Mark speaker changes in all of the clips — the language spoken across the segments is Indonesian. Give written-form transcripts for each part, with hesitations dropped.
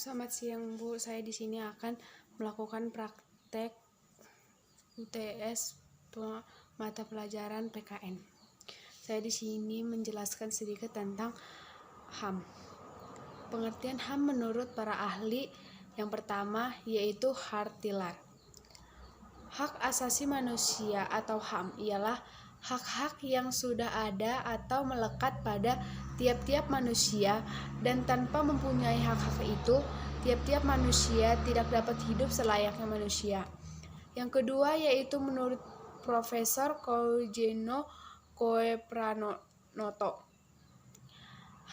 Speaker 1: Selamat siang Bu, saya di sini akan melakukan praktek UTS mata pelajaran PKN. Saya di sini menjelaskan sedikit tentang HAM. Pengertian HAM menurut para ahli yang pertama yaitu Hartilar. Hak asasi manusia atau HAM ialah hak-hak yang sudah ada atau melekat pada tiap-tiap manusia, dan tanpa mempunyai hak-hak itu, tiap-tiap manusia tidak dapat hidup selayaknya manusia. Yang kedua yaitu menurut Profesor Koujeno Koepranoto.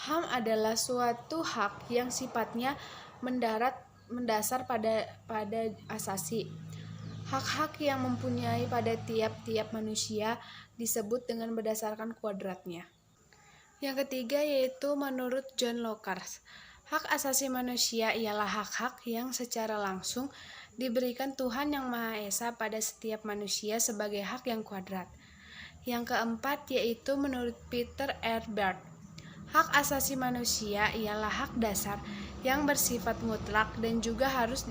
Speaker 1: HAM adalah suatu hak yang sifatnya mendasar pada asasi. Hak-hak yang mempunyai pada tiap-tiap manusia disebut dengan berdasarkan kuadratnya. Yang ketiga yaitu menurut John Locke. Hak asasi manusia ialah hak-hak yang secara langsung diberikan Tuhan Yang Maha Esa pada setiap manusia sebagai hak yang kuadrat. Yang keempat yaitu menurut Peter Herbert. Hak asasi manusia ialah hak dasar yang bersifat mutlak dan juga harus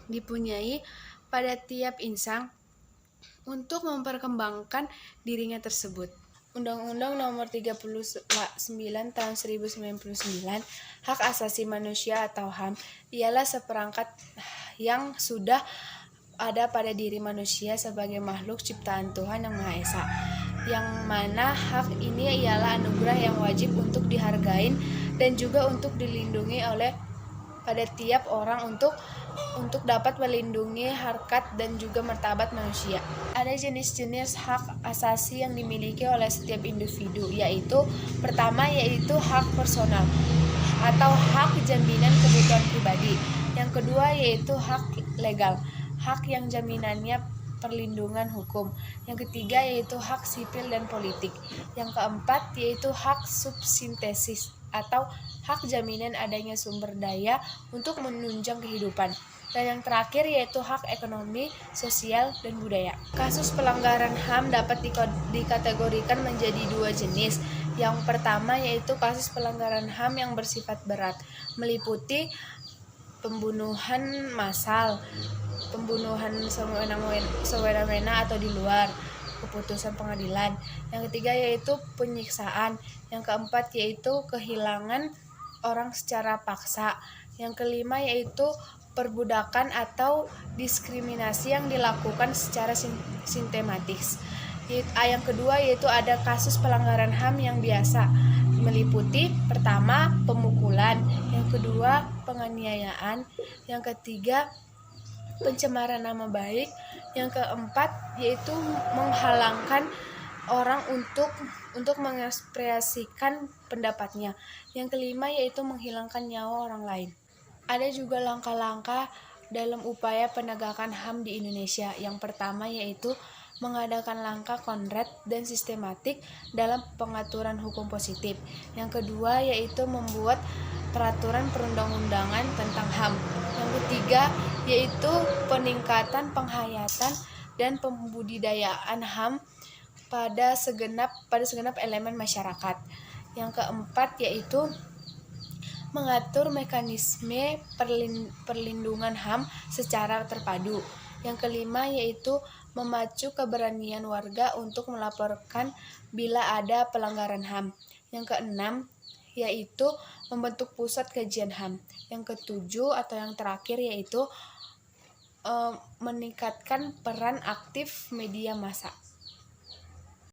Speaker 1: dipunyai pada tiap insan untuk memperkembangkan dirinya tersebut. Undang-Undang Nomor 39 Tahun 1999, Hak Asasi Manusia atau HAM ialah seperangkat yang sudah ada pada diri manusia sebagai makhluk ciptaan Tuhan Yang Maha Esa, yang mana hak ini ialah anugerah yang wajib untuk dihargai dan juga untuk dilindungi oleh pada tiap orang untuk dapat melindungi harkat dan juga martabat manusia. Ada jenis-jenis hak asasi yang dimiliki oleh setiap individu, yaitu pertama yaitu hak personal atau hak jaminan kebutuhan pribadi. Yang kedua yaitu hak legal, hak yang jaminannya perlindungan hukum. Yang ketiga yaitu hak sipil dan politik. Yang keempat yaitu hak subsintesis atau hak jaminan adanya sumber daya untuk menunjang kehidupan. Dan yang terakhir yaitu hak ekonomi, sosial, dan budaya. Kasus pelanggaran HAM dapat dikategorikan menjadi dua jenis. Yang pertama yaitu kasus pelanggaran HAM yang bersifat berat, meliputi pembunuhan massal, pembunuhan semena-mena atau di luar keputusan pengadilan. Yang ketiga yaitu penyiksaan. Yang keempat yaitu kehilangan orang secara paksa. Yang kelima yaitu perbudakan atau diskriminasi yang dilakukan secara sistematis. Yang kedua yaitu ada kasus pelanggaran HAM yang biasa, meliputi pertama pemukulan, yang kedua penganiayaan, yang ketiga pencemaran nama baik, yang keempat yaitu menghalangkan orang untuk mengekspresikan pendapatnya, yang kelima yaitu menghilangkan nyawa orang lain. Ada juga langkah-langkah dalam upaya penegakan HAM di Indonesia. Yang pertama yaitu mengadakan langkah konkret dan sistematik dalam pengaturan hukum positif. Yang kedua yaitu membuat peraturan perundang-undangan tentang HAM. Yang ketiga yaitu peningkatan penghayatan dan pembudidayaan HAM pada segenap elemen masyarakat. Yang keempat yaitu mengatur mekanisme perlindungan HAM secara terpadu. Yang kelima yaitu memacu keberanian warga untuk melaporkan bila ada pelanggaran HAM. Yang keenam yaitu membentuk pusat kajian HAM. Yang ketujuh atau yang terakhir yaitu meningkatkan peran aktif media massa.